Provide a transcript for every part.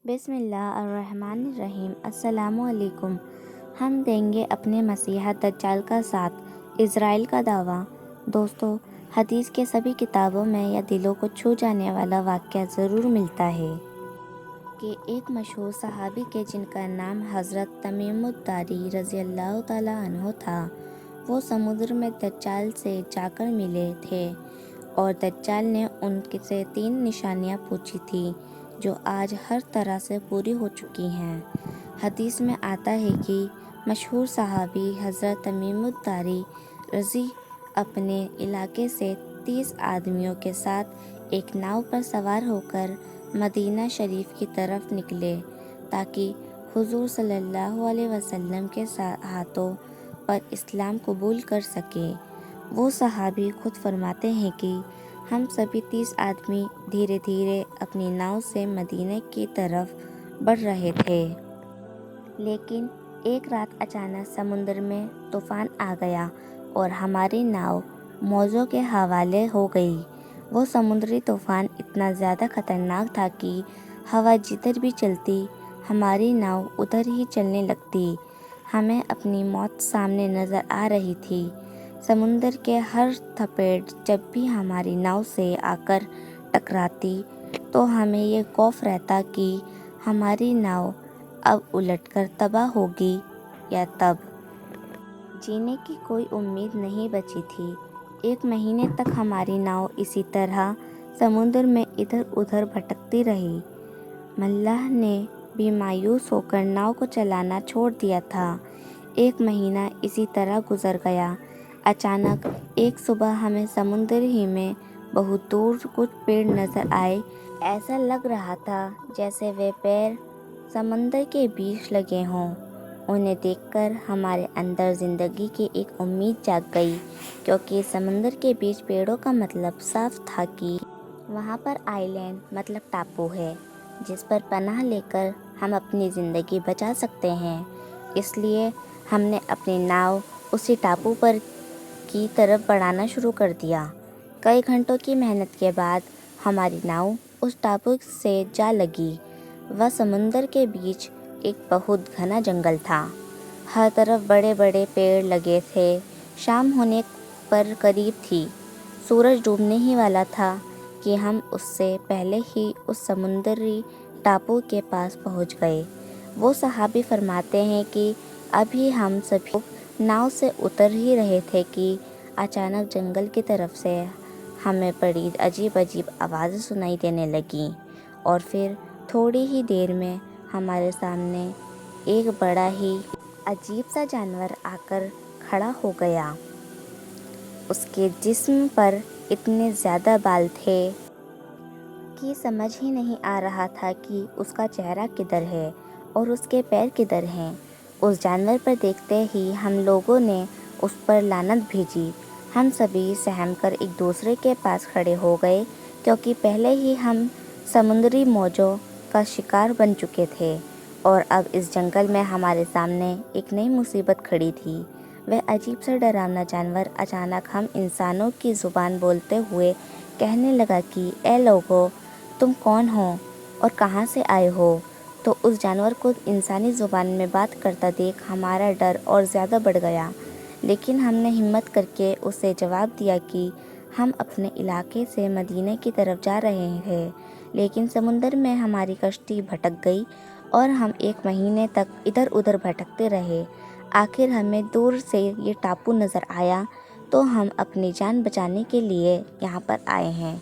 بسم اللہ الرحمن الرحیم۔ السلام علیکم۔ ہم دیں گے اپنے مسیح دجال کا ساتھ، اسرائیل کا دعویٰ۔ دوستو، حدیث کے سبھی کتابوں میں یہ دلوں کو چھو جانے والا واقعہ ضرور ملتا ہے کہ ایک مشہور صحابی کے جن کا نام حضرت تمیم الداری رضی اللہ تعالیٰ عنہ تھا، وہ سمندر میں دجال سے جا کر ملے تھے اور دجال نے ان سے 3 نشانیاں پوچھی تھیں جو آج ہر طرح سے پوری ہو چکی ہیں۔ حدیث میں آتا ہے کہ مشہور صحابی حضرت تمیم الداری رضی اپنے علاقے سے 30 آدمیوں کے ساتھ ایک ناؤ پر سوار ہو کر مدینہ شریف کی طرف نکلے تاکہ حضور صلی اللہ علیہ وسلم کے ہاتھوں پر اسلام قبول کر سکے۔ وہ صحابی خود فرماتے ہیں کہ ہم سبھی 30 آدمی دھیرے دھیرے اپنی ناؤ سے مدینہ کی طرف بڑھ رہے تھے، لیکن ایک رات اچانک سمندر میں طوفان آ گیا اور ہماری ناؤ موجوں کے حوالے ہو گئی۔ وہ سمندری طوفان اتنا زیادہ خطرناک تھا کہ ہوا جدھر بھی چلتی ہماری ناؤ ادھر ہی چلنے لگتی۔ ہمیں اپنی موت سامنے نظر آ رہی تھی۔ سمندر کے ہر تھپیڑ جب بھی ہماری ناؤ سے آ کر ٹکراتی تو ہمیں یہ خوف رہتا کہ ہماری ناؤ اب الٹ کر تباہ ہوگی یا تب جینے کی کوئی امید نہیں بچی تھی۔ 1 مہینے تک ہماری ناؤ اسی طرح سمندر میں ادھر ادھر بھٹکتی رہی۔ ملاح نے بھی مایوس ہو کر ناؤ کو چلانا چھوڑ دیا تھا۔ 1 مہینہ اسی طرح گزر گیا۔ اچانک ایک صبح ہمیں سمندر ہی میں بہت دور کچھ پیڑ نظر آئے۔ ایسا لگ رہا تھا جیسے وہ پیڑ سمندر کے بیچ لگے ہوں۔ انہیں دیکھ کر ہمارے اندر زندگی کی ایک امید جاگ گئی، کیونکہ سمندر کے بیچ پیڑوں کا مطلب صاف تھا کہ وہاں پر آئی لینڈ مطلب ٹاپو ہے جس پر پناہ لے کر ہم اپنی زندگی بچا سکتے ہیں۔ اس لیے ہم نے اپنی ناؤ اسی ٹاپو پر کی طرف بڑھانا شروع کر دیا۔ کئی گھنٹوں کی محنت کے بعد ہماری ناؤ اس ٹاپو سے جا لگی۔ وہ سمندر کے بیچ ایک بہت گھنا جنگل تھا۔ ہر طرف بڑے بڑے پیڑ لگے تھے۔ شام ہونے پر قریب تھی، سورج ڈوبنے ہی والا تھا کہ ہم اس سے پہلے ہی اس سمندری ٹاپو کے پاس پہنچ گئے۔ وہ صحابی فرماتے ہیں کہ ابھی ہم سبھی ناؤ سے اتر ہی رہے تھے کہ اچانک جنگل کی طرف سے ہمیں بڑی عجیب عجیب آوازیں سنائی دینے لگیں اور پھر تھوڑی ہی دیر میں ہمارے سامنے ایک بڑا ہی عجیب سا جانور آ کر کھڑا ہو گیا۔ اس کے جسم پر اتنے زیادہ بال تھے کہ سمجھ ہی نہیں آ رہا تھا کہ اس کا چہرہ کدھر ہے اور اس کے پیر کدھر ہیں۔ اس جانور پر دیکھتے ہی ہم لوگوں نے اس پر لعنت بھیجی۔ ہم سبھی سہم کر ایک دوسرے کے پاس کھڑے ہو گئے، کیونکہ پہلے ہی ہم سمندری موجوں کا شکار بن چکے تھے اور اب اس جنگل میں ہمارے سامنے ایک نئی مصیبت کھڑی تھی۔ وہ عجیب سا ڈراونا جانور اچانک ہم انسانوں کی زبان بولتے ہوئے کہنے لگا کہ اے لوگو، تم کون ہو اور کہاں سے آئے ہو؟ تو اس جانور کو انسانی زبان میں بات کرتا دیکھ ہمارا ڈر اور زیادہ بڑھ گیا، لیکن ہم نے ہمت کر کے اسے جواب دیا کہ ہم اپنے علاقے سے مدینہ کی طرف جا رہے ہیں، لیکن سمندر میں ہماری کشتی بھٹک گئی اور ہم 1 مہینے تک ادھر ادھر بھٹکتے رہے۔ آخر ہمیں دور سے یہ ٹاپو نظر آیا تو ہم اپنی جان بچانے کے لیے یہاں پر آئے ہیں۔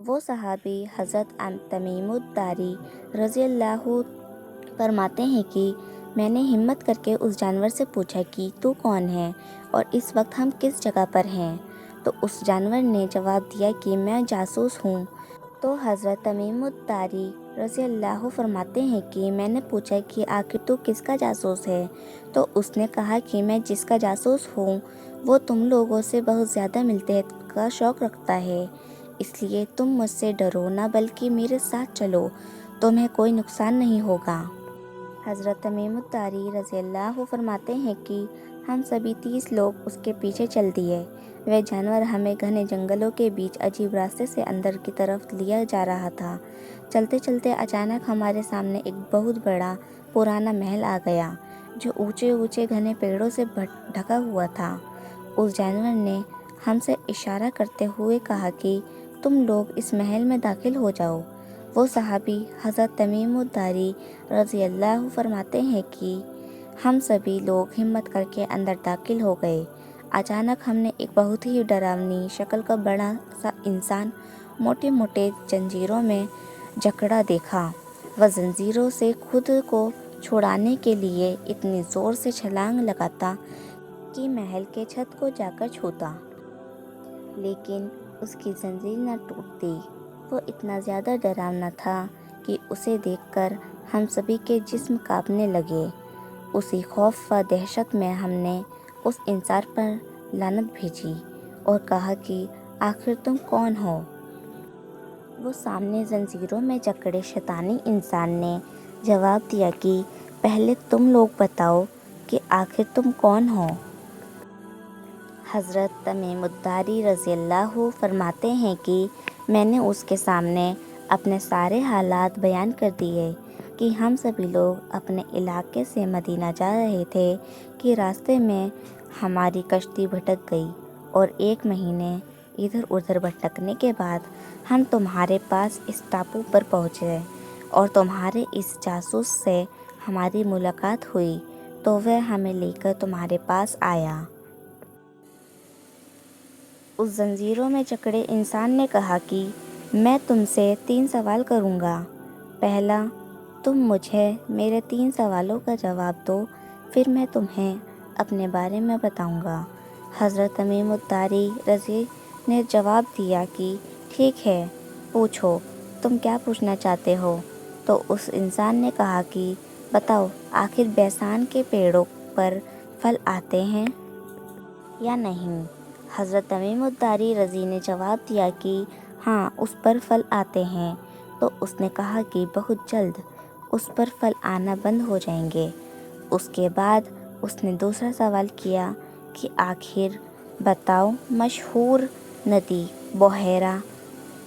وہ صحابی حضرت تمیم الداری رضی اللہ فرماتے ہیں کہ میں نے ہمت کر کے اس جانور سے پوچھا کہ تو کون ہے اور اس وقت ہم کس جگہ پر ہیں؟ تو اس جانور نے جواب دیا کہ میں جاسوس ہوں۔ تو حضرت تمیم الداری رضی اللہ فرماتے ہیں کہ میں نے پوچھا کہ آخر تو کس کا جاسوس ہے؟ تو اس نے کہا کہ میں جس کا جاسوس ہوں وہ تم لوگوں سے بہت زیادہ ملتے کا شوق رکھتا ہے، اس لیے تم مجھ سے ڈرو نہ بلکہ میرے ساتھ چلو، تمہیں کوئی نقصان نہیں ہوگا۔ حضرت تمیم الداری رضی اللہ فرماتے ہیں کہ ہم سبھی 30 لوگ اس کے پیچھے چل دیے۔ وہ جانور ہمیں گھنے جنگلوں کے بیچ عجیب راستے سے اندر کی طرف لیا جا رہا تھا۔ چلتے چلتے اچانک ہمارے سامنے ایک بہت بڑا پرانا محل آ گیا جو اونچے اونچے گھنے پیڑوں سے ڈھکا ہوا تھا۔ اس جانور نے ہم سے اشارہ کرتے ہوئے کہا کہ تم لوگ اس محل میں داخل ہو جاؤ۔ وہ صحابی حضرت تمیم الداری رضی اللہ فرماتے ہیں کہ ہم سبھی لوگ ہمت کر کے اندر داخل ہو گئے۔ اچانک ہم نے ایک بہت ہی ڈراؤنی شکل کا بڑا سا انسان موٹے موٹے زنجیروں میں جکڑا دیکھا۔ وہ زنجیروں سے خود کو چھڑانے کے لیے اتنی زور سے چھلانگ لگاتا کہ محل کے چھت کو جا کر چھوتا، لیکن اس کی زنجیر نہ ٹوٹتی۔ وہ اتنا زیادہ ڈراؤنا تھا کہ اسے دیکھ کر ہم سبھی کے جسم کانپنے لگے۔ اسی خوف و دہشت میں ہم نے اس انسان پر لعنت بھیجی اور کہا کہ آخر تم کون ہو؟ وہ سامنے زنجیروں میں جکڑے شیطانی انسان نے جواب دیا کہ پہلے تم لوگ بتاؤ کہ آخر تم کون ہو؟ حضرت تمیم الداری رضی اللہ فرماتے ہیں کہ میں نے اس کے سامنے اپنے سارے حالات بیان کر دیے کہ ہم سبھی لوگ اپنے علاقے سے مدینہ جا رہے تھے کہ راستے میں ہماری کشتی بھٹک گئی اور 1 مہینے ادھر ادھر بھٹکنے کے بعد ہم تمہارے پاس اس ٹاپو پر پہنچے اور تمہارے اس جاسوس سے ہماری ملاقات ہوئی تو وہ ہمیں لے کر تمہارے پاس آیا۔ اس زنجیروں میں جکڑے انسان نے کہا کہ میں تم سے 3 سوال کروں گا۔ پہلا، تم مجھے میرے 3 سوالوں کا جواب دو، پھر میں تمہیں اپنے بارے میں بتاؤں گا۔ حضرت تمیم الداری رضی نے جواب دیا کہ ٹھیک ہے، پوچھو، تم کیا پوچھنا چاہتے ہو؟ تو اس انسان نے کہا کہ بتاؤ، آخر بیسان کے پیڑوں پر پھل آتے ہیں یا نہیں؟ حضرت تمیم الداری رضی نے جواب دیا کہ ہاں، اس پر پھل آتے ہیں۔ تو اس نے کہا کہ بہت جلد اس پر پھل آنا بند ہو جائیں گے۔ اس کے بعد اس نے دوسرا سوال کیا کہ آخر بتاؤ، مشہور ندی بحیرہ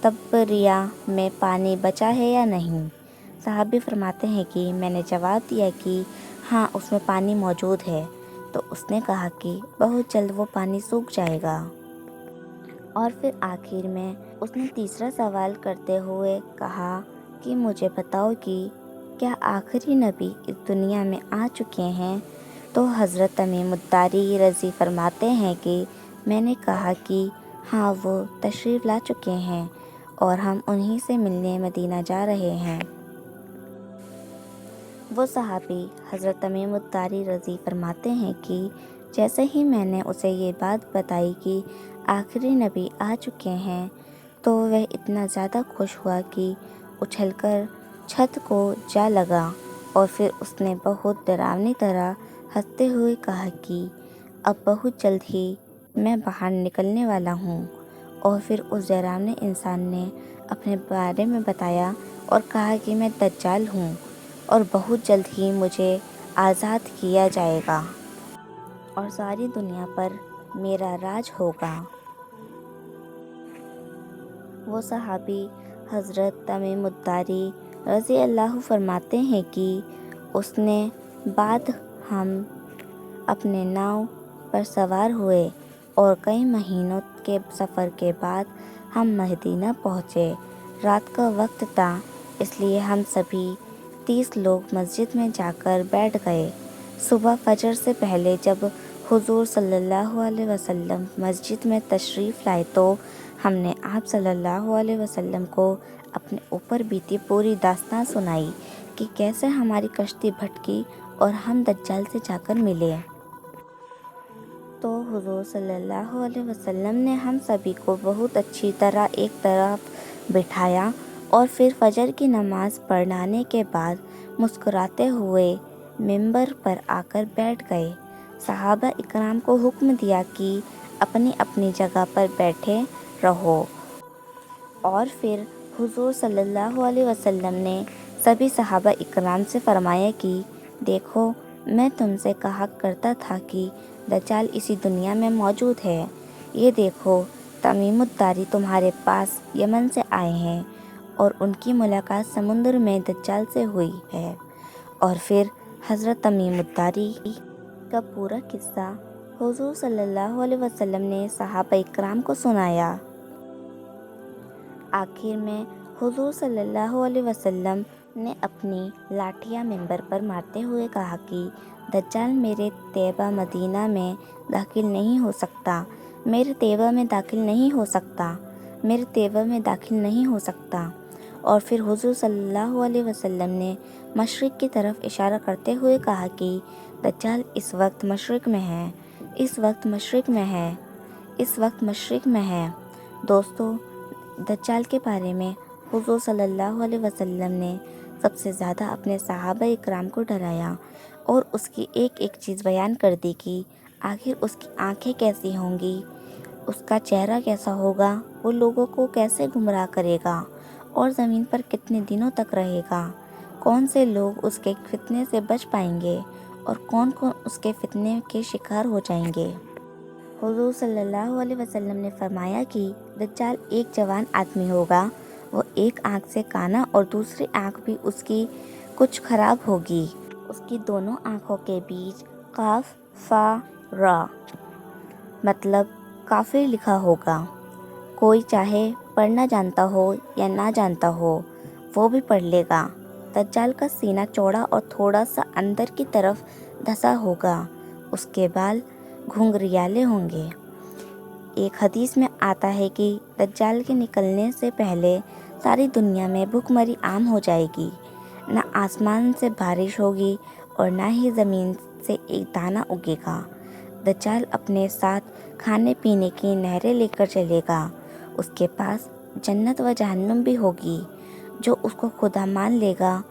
طبریہ میں پانی بچا ہے یا نہیں؟ صحابی فرماتے ہیں کہ میں نے جواب دیا کہ ہاں، اس میں پانی موجود ہے۔ تو اس نے کہا کہ بہت جلد وہ پانی سوکھ جائے گا۔ اور پھر آخر میں اس نے تیسرا سوال کرتے ہوئے کہا کہ مجھے بتاؤ کہ کیا آخری نبی اس دنیا میں آ چکے ہیں؟ تو حضرت تمیم الداری رضی فرماتے ہیں کہ میں نے کہا کہ ہاں، وہ تشریف لا چکے ہیں اور ہم انہی سے ملنے مدینہ جا رہے ہیں۔ وہ صحابی حضرت تمیم الداری رضی فرماتے ہیں کہ جیسے ہی میں نے اسے یہ بات بتائی کہ آخری نبی آ چکے ہیں تو وہ اتنا زیادہ خوش ہوا کہ اچھل کر چھت کو جا لگا، اور پھر اس نے بہت ڈراؤنی طرح ہنستے ہوئے کہا کہ اب بہت جلد ہی میں باہر نکلنے والا ہوں۔ اور پھر اس ڈراؤنے انسان نے اپنے بارے میں بتایا اور کہا کہ میں دجال ہوں اور بہت جلد ہی مجھے آزاد کیا جائے گا اور ساری دنیا پر میرا راج ہوگا۔ وہ صحابی حضرت تمیم الداری رضی اللہ فرماتے ہیں کہ اس نے بعد ہم اپنے ناؤ پر سوار ہوئے اور کئی مہینوں کے سفر کے بعد ہم مدینہ پہنچے۔ رات کا وقت تھا، اس لیے ہم سبھی 30 لوگ مسجد میں جا کر بیٹھ گئے۔ صبح فجر سے پہلے جب حضور صلی اللہ علیہ وسلم مسجد میں تشریف لائے تو ہم نے آپ صلی اللہ علیہ وسلم کو اپنے اوپر بیتی پوری داستان سنائی کہ کیسے ہماری کشتی بھٹکی اور ہم دجال سے جا کر ملے۔ تو حضور صلی اللہ علیہ وسلم نے ہم سبھی کو بہت اچھی طرح ایک طرف بٹھایا اور پھر فجر کی نماز پڑھانے کے بعد مسکراتے ہوئے منبر پر آ کر بیٹھ گئے۔ صحابہ اکرام کو حکم دیا کہ اپنی اپنی جگہ پر بیٹھے رہو، اور پھر حضور صلی اللہ علیہ وسلم نے سبھی صحابہ اکرام سے فرمایا کہ دیکھو، میں تم سے کہا کرتا تھا کہ دجال اسی دنیا میں موجود ہے، یہ دیکھو تمیم الداری تمہارے پاس یمن سے آئے ہیں اور ان کی ملاقات سمندر میں دجال سے ہوئی ہے۔ اور پھر حضرت تمیم الداری کا پورا قصہ حضور صلی اللہ علیہ وسلم نے صحابہ اکرام کو سنایا۔ آخر میں حضور صلی اللہ علیہ وسلم نے اپنی لاٹھیاں منبر پر مارتے ہوئے کہا کہ دجال میرے طیبہ مدینہ میں داخل نہیں ہو سکتا، میرے طیبہ میں داخل نہیں ہو سکتا، میرے طیبہ میں داخل نہیں ہو سکتا۔ اور پھر حضور صلی اللہ علیہ وسلم نے مشرق کی طرف اشارہ کرتے ہوئے کہا کہ دجال اس وقت مشرق میں ہے، اس وقت مشرق میں ہے، اس وقت مشرق میں ہے۔ دوستو، دجال کے بارے میں حضور صلی اللہ علیہ وسلم نے سب سے زیادہ اپنے صحابہ اکرام کو ڈرایا اور اس کی ایک ایک چیز بیان کر دی کہ آخر اس کی آنکھیں کیسی ہوں گی، اس کا چہرہ کیسا ہوگا، وہ لوگوں کو کیسے گمراہ کرے گا اور زمین پر کتنے دنوں تک رہے گا، کون سے لوگ اس کے فتنے سے بچ پائیں گے اور کون کون اس کے فتنے کے شکار ہو جائیں گے۔ حضور صلی اللہ علیہ وسلم نے فرمایا کہ دجال ایک جوان آدمی ہوگا، وہ ایک آنکھ سے کانا اور دوسری آنکھ بھی اس کی کچھ خراب ہوگی، اس کی دونوں آنکھوں کے بیچ قاف فا را مطلب کافر لکھا ہوگا۔ کوئی چاہے پڑھنا جانتا ہو یا نہ جانتا ہو وہ بھی پڑھ لے گا۔ دجال کا سینہ چوڑا اور تھوڑا سا اندر کی طرف دھسا ہوگا، اس کے بال گھنگریالے ہوں گے۔ ایک حدیث میں آتا ہے کہ دجال کے نکلنے سے پہلے ساری دنیا میں بھوک مری عام ہو جائے گی، نہ آسمان سے بارش ہوگی اور نہ ہی زمین سے ایک دانہ اگے گا۔ دجال اپنے ساتھ کھانے پینے کی نہریں لے کر چلے گا، اس کے پاس جنت و جہنم بھی ہوگی۔ جو اس کو خدا مان لے گا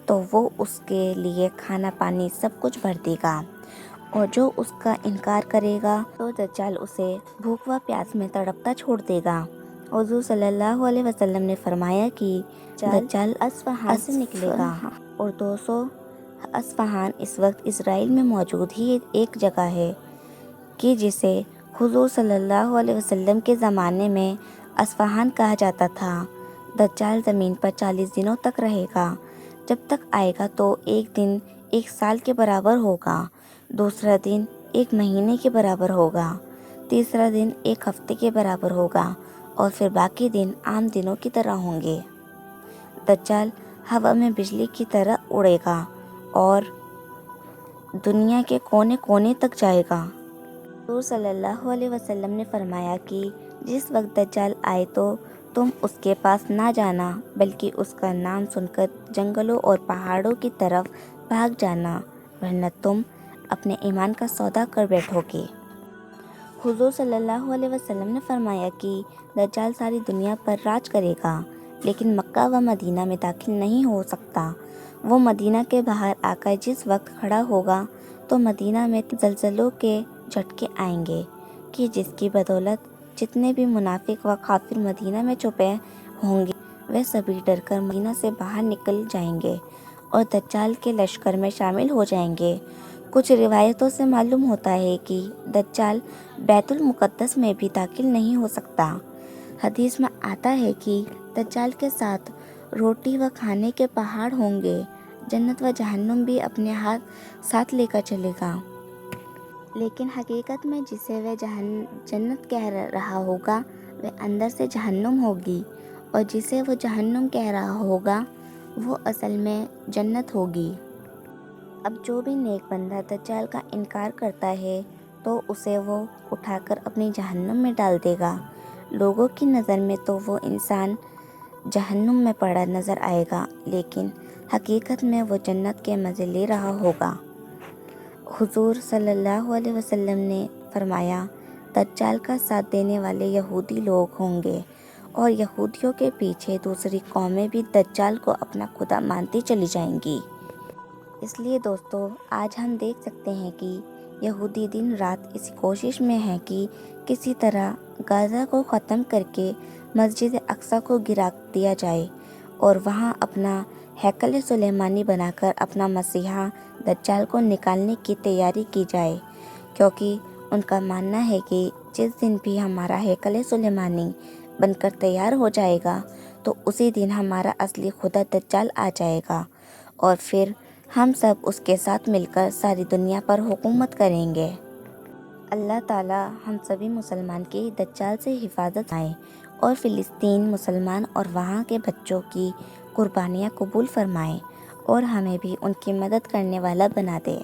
تو وہ اس کے لیے کھانا پانی سب کچھ بھر دے گا، اور جو اس کا انکار کرے گا تو دجال اسے بھوک و پیاس میں تڑپتا چھوڑ دے گا۔ حضور صلی اللہ علیہ وسلم نے فرمایا کہ دجال اصفہان سے نکلے گا، اور 200 اصفہان اس وقت اسرائیل میں موجود ہی ایک جگہ ہے کہ جسے حضور صلی اللہ علیہ وسلم کے زمانے میں اصفہان کہا جاتا تھا۔ دجال زمین پر 40 دنوں تک رہے گا۔ جب تک آئے گا تو ایک دن ایک سال کے برابر ہوگا، دوسرا دن ایک مہینے کے برابر ہوگا، تیسرا دن ایک ہفتے کے برابر ہوگا، اور پھر باقی دن عام دنوں کی طرح ہوں گے۔ دجال ہوا میں بجلی کی طرح اڑے گا اور دنیا کے کونے کونے تک جائے گا۔ حضور صلی اللہ علیہ وسلم نے فرمایا کہ جس وقت دجال آئے تو تم اس کے پاس نہ جانا، بلکہ اس کا نام سن کر جنگلوں اور پہاڑوں کی طرف بھاگ جانا، ورنہ تم اپنے ایمان کا سودا کر بیٹھو گے۔ حضور صلی اللہ علیہ وسلم نے فرمایا کہ دجال ساری دنیا پر راج کرے گا، لیکن مکہ و مدینہ میں داخل نہیں ہو سکتا۔ وہ مدینہ کے باہر آ کر جس وقت کھڑا ہوگا تو مدینہ میں زلزلوں کے جھٹکے آئیں گے کہ جس کی بدولت جتنے بھی منافق و کافر مدینہ میں چھپے ہوں گے وہ سبھی ڈر کر مدینہ سے باہر نکل جائیں گے اور دجال کے لشکر میں شامل ہو جائیں گے۔ کچھ روایتوں سے معلوم ہوتا ہے کہ دجال بیت المقدس میں بھی داخل نہیں ہو سکتا۔ حدیث میں آتا ہے کہ دجال کے ساتھ روٹی و کھانے کے پہاڑ ہوں گے، جنت و جہنم بھی اپنے ساتھ لے کر چلے گا، لیکن حقیقت میں جسے وہ جنت کہہ رہا ہوگا وہ اندر سے جہنم ہوگی، اور جسے وہ جہنم کہہ رہا ہوگا وہ اصل میں جنت ہوگی۔ اب جو بھی نیک بندہ دجال کا انکار کرتا ہے تو اسے وہ اٹھا کر اپنی جہنم میں ڈال دے گا۔ لوگوں کی نظر میں تو وہ انسان جہنم میں پڑا نظر آئے گا، لیکن حقیقت میں وہ جنت کے مزے لے رہا ہوگا۔ حضور صلی اللہ علیہ وسلم نے فرمایا، دجال کا ساتھ دینے والے یہودی لوگ ہوں گے، اور یہودیوں کے پیچھے دوسری قومیں بھی دجال کو اپنا خدا مانتی چلی جائیں گی۔ اس لیے دوستو، آج ہم دیکھ سکتے ہیں کہ یہودی دن رات اسی کوشش میں ہیں کہ کسی طرح غزہ کو ختم کر کے مسجد اقصی کو گرا دیا جائے اور وہاں اپنا ہیکل سلیمانی بنا کر اپنا مسیحا دجال کو نکالنے کی تیاری کی جائے، کیونکہ ان کا ماننا ہے کہ جس دن بھی ہمارا ہیکل سلیمانی بن کر تیار ہو جائے گا تو اسی دن ہمارا اصلی خدا دجال آ جائے گا، اور پھر ہم سب اس کے ساتھ مل کر ساری دنیا پر حکومت کریں گے۔ اللہ تعالیٰ ہم سبھی مسلمان کی دجال سے حفاظت فرمائے اور فلسطین مسلمان اور وہاں کے بچوں کی قربانیاں قبول فرمائے اور ہمیں بھی ان کی مدد کرنے والا بنا دے۔